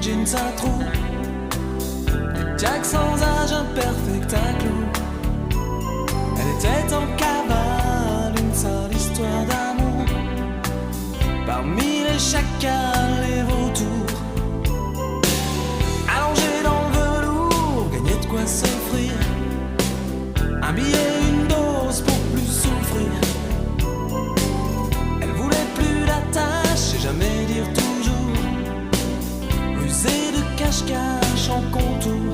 jeans à trous, Jack sans âge, un perfect à clous. Elle était en cavale, une sale histoire d'amour, parmi les chacals et vautours. Allongée dans le velours, gagnait de quoi s'offrir, un billet, une dose pour plus souffrir. Elle voulait plus d'attache et jamais dire toujours, rusée de cache-cache en contour.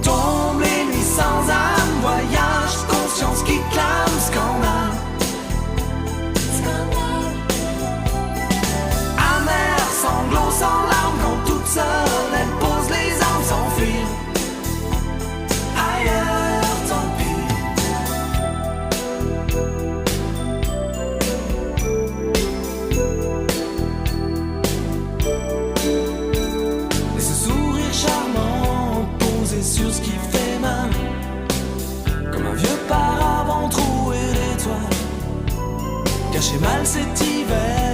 Tombe les nuits sans âme, voyage, conscience qui clame, scandale. Amer, sanglot sans larmes, quand toute seule elle pose les armes sans fuir. Ailleurs, tant pis. Et ce sourire charmant posé sur ce qui fait mal, comme un vieux paravent troué d'étoiles, caché mal cet hiver